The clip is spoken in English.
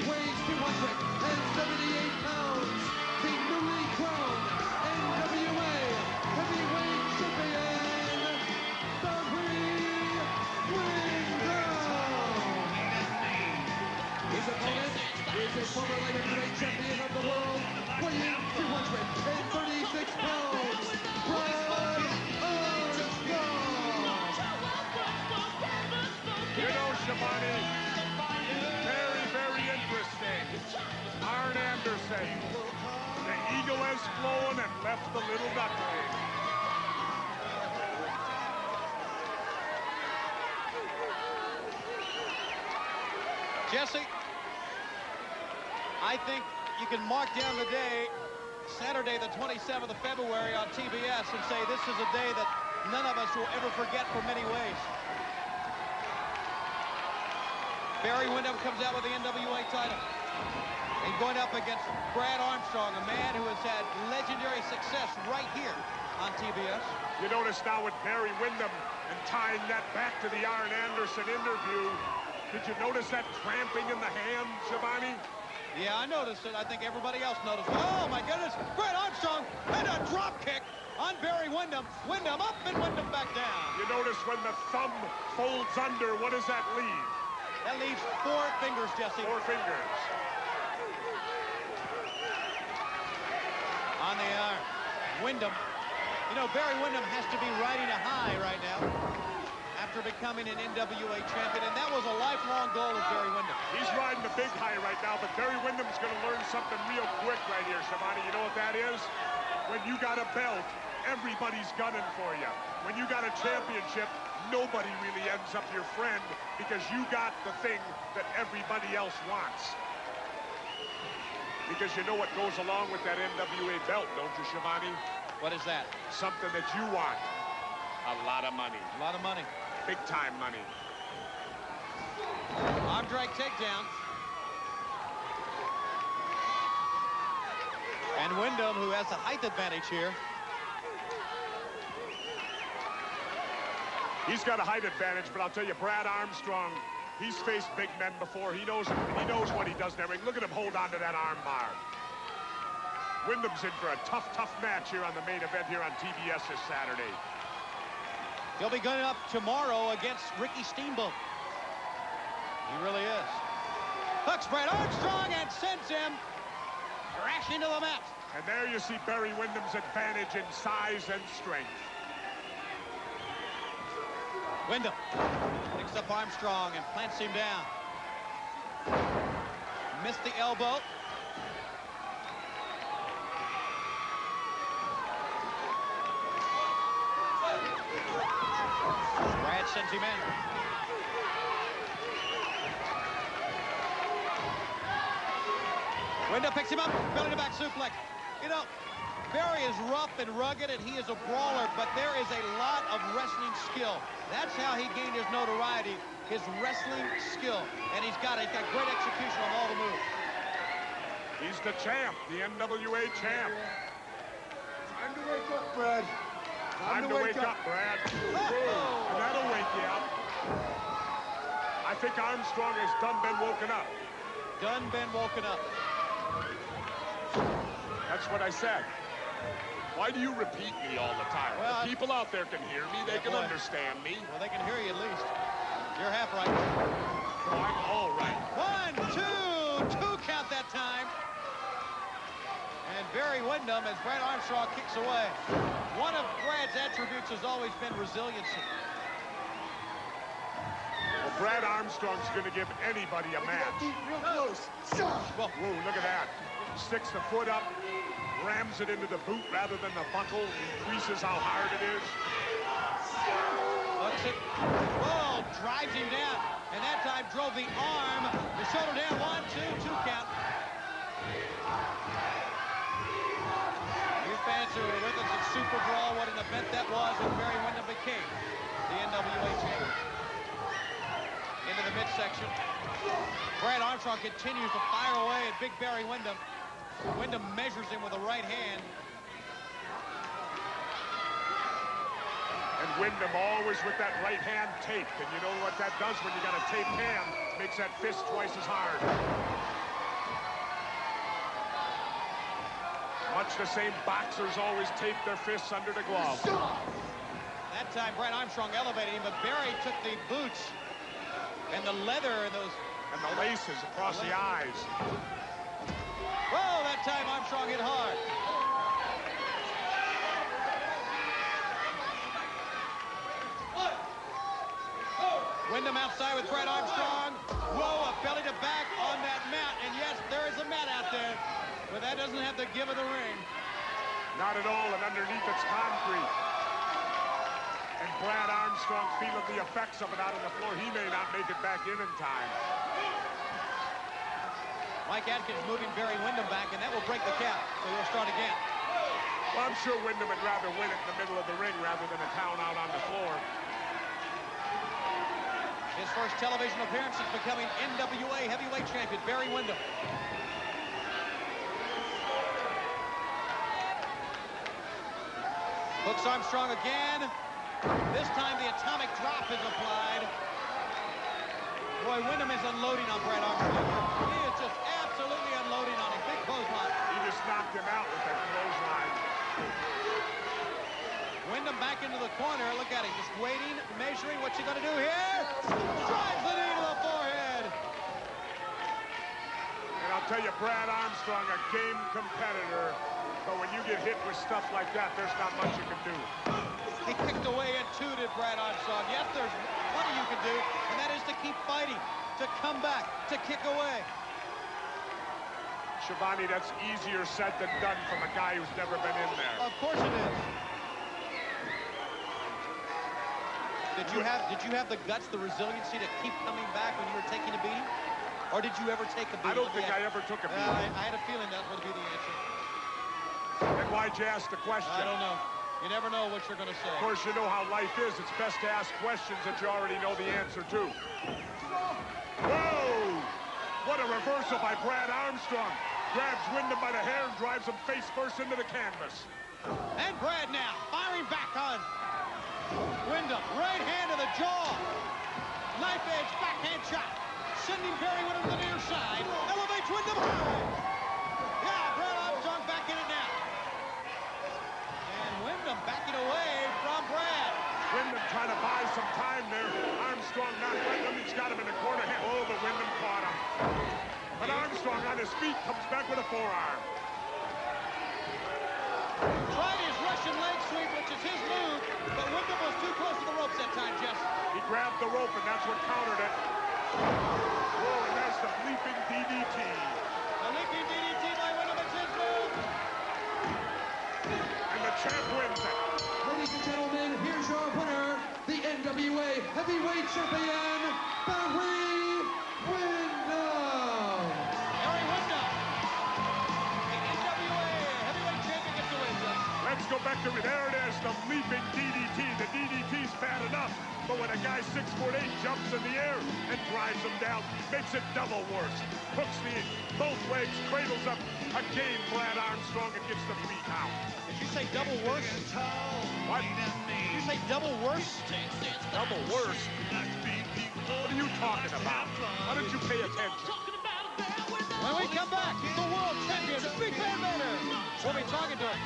weighs 278 pounds, the newly crowned NWA Heavyweight Champion, Windham. His opponent is a former light heavyweight champion of the world, weighing 236 pounds, Armstrong. You know, Shabani, very, very interesting. Arn Anderson, the eagle has flown and left the little duckling. Jesse, I think you can mark down the day, Saturday the 27th of February on TBS, and say this is a day that none of us will ever forget for many ways. Barry Windham comes out with the NWA title. And going up against Brad Armstrong, a man who has had legendary success right here on TBS. You notice now with Barry Windham and tying that back to the Arn Anderson interview, did you notice that cramping in the hand, Shabani? Yeah, I noticed it. I think everybody else noticed. Oh, my goodness. Brad Armstrong and a drop kick on Barry Windham. Windham up and Windham back down. You notice when the thumb folds under, what does that leave? That leaves 4 fingers, Jesse. 4 fingers. On the arm. Windham. You know, Barry Windham has to be riding a high right now after becoming an NWA champion, and that was a lifelong goal of Barry Windham. He's riding a big high right now, but Barry Windham's going to learn something real quick right here, Shabani. You know what that is? When you got a belt, everybody's gunning for you. When you got a championship, nobody really ends up your friend because you got the thing that everybody else wants. Because you know what goes along with that NWA belt, don't you, Shabani? What is that? Something that you want. A lot of money. A lot of money. Big time money. Arm drag takedown. And Windham, who has the height advantage here. He's got a height advantage, but I'll tell you, Brad Armstrong, he's faced big men before. He knows what he does in that ring. Look at him hold on to that arm bar. Windham's in for a tough, tough match here on the main event here on TBS this Saturday. He'll be going up tomorrow against Ricky Steamboat. He really is. Hooks Brad Armstrong and sends him crashing to the mat. And there you see Barry Windham's advantage in size and strength. Windham picks up Armstrong and plants him down. Missed the elbow. Brad sends him in. Windham picks him up, belly to back suplex. You know, Barry is rough and rugged, and he is a brawler, but there is a lot of wrestling skill. That's how he gained his notoriety, his wrestling skill. And he's got great execution on all the moves. He's the champ, the NWA champ. Time to wake up, Brad. Time to wake up, Brad. Oh! And that'll wake you up. I think Armstrong has done been woken up. Done been woken up. That's what I said. Why do you repeat me all the time? Well, the people out there can hear me. They can understand me. Well, they can hear you at least. You're half right. So I'm all right. 1, 2, 2 count that time. And Barry Windham, as Brad Armstrong kicks away. One of Brad's attributes has always been resiliency. Well, Brad Armstrong's going to give anybody a match. Real close. Well, whoa, look at that. Sticks the foot up, rams it into the boot rather than the buckle, increases how hard it is. looks it. Whoa, drives him down. And that time drove the arm, the shoulder down. 1, 2, 2 count. You fans who were with us at Super Brawl, what an event that was when Barry Windham became the NWA champion. Into the midsection. Brad Armstrong continues to fire away at Big Barry Windham. Windham measures him with a right hand. And Windham always with that right hand taped. And you know what that does when you got a taped hand? Makes that fist twice as hard. much the same. Boxers always tape their fists under the glove. That time, Brad Armstrong elevated him, but Barry took the boots and the leather and those... And the laces across the eyes. Whoa, that time Armstrong hit hard. Windham outside with Brad Armstrong. Whoa, a belly to back on that mat. And yes, there is a mat out there, but that doesn't have the give of the ring. Not at all, and underneath it's concrete. And Brad Armstrong feeling the effects of it out on the floor. He may not make it back in time. Mike Atkins moving Barry Windham back, and that will break the count. So he'll start again. Well, I'm sure Windham would rather win it in the middle of the ring rather than a count out on the floor. His first television appearance is becoming NWA heavyweight champion, Barry Windham. Hooks Armstrong again. This time the atomic drop is applied. Boy, Windham is unloading on Brad Armstrong. He is just absolutely unloading on him. Big clothesline. He just knocked him out with that clothesline. Windham back into the corner. Look at him, just waiting, measuring. What's he going to do here? Drives the knee to the forehead. And I'll tell you, Brad Armstrong, a game competitor. But when you get hit with stuff like that, there's not much you can do. He kicked away and two did Brad Armstrong. Yes, there's plenty you can do, and that is to keep fighting, to come back, to kick away. Schiavone, that's easier said than done from a guy who's never been in there. Of course it is. Did you have the guts, the resiliency to keep coming back when you were taking a beating? Or did you ever take a beating? I don't think I ever took a beating. I had a feeling that would be the answer. And why'd you ask the question? I don't know. You never know what you're going to say. Of course, you know how life is. It's best to ask questions that you already know the answer to. Whoa! What a reversal by Brad Armstrong. Grabs Windham by the hair and drives him face first into the canvas. And Brad now firing back on Windham. Right hand to the jaw. Knife edge backhand shot. Sending Barry Windham to the near side. Elevates Windham high. Yeah, Brad Armstrong back in it now. And Windham backing away from Brad. Windham trying to buy some time there. Armstrong not letting him. He's got him in the corner. Oh, but Windham caught him. But Armstrong on his feet comes back with a forearm. Tried his Russian leg sweep, which is his move, but Windham was too close to the ropes that time, Jess. He grabbed the rope, and that's what countered it. Whoa, and that's the leaping DDT. The leaping DDT by Windham, it's his move. And the champ wins it. Ladies and gentlemen, here's your winner, the NWA Heavyweight Champion, Barry Windham. Barry Windham, the NWA Heavyweight Champion, gets the win, Jess. Let's go back to it. There it is, the leaping DDT. The DDT's bad enough, but when a guy 6'8" jumps in the air and drives him down, makes it double worse. Hooks both legs, cradles up. Again, Brad Armstrong, and gets the 3 count. Did you say double worse? What? Did you say double worse? Double worse? What are you talking about? Why don't you pay attention? When we come back, the world champion, Big Van Vader. We'll be talking to him.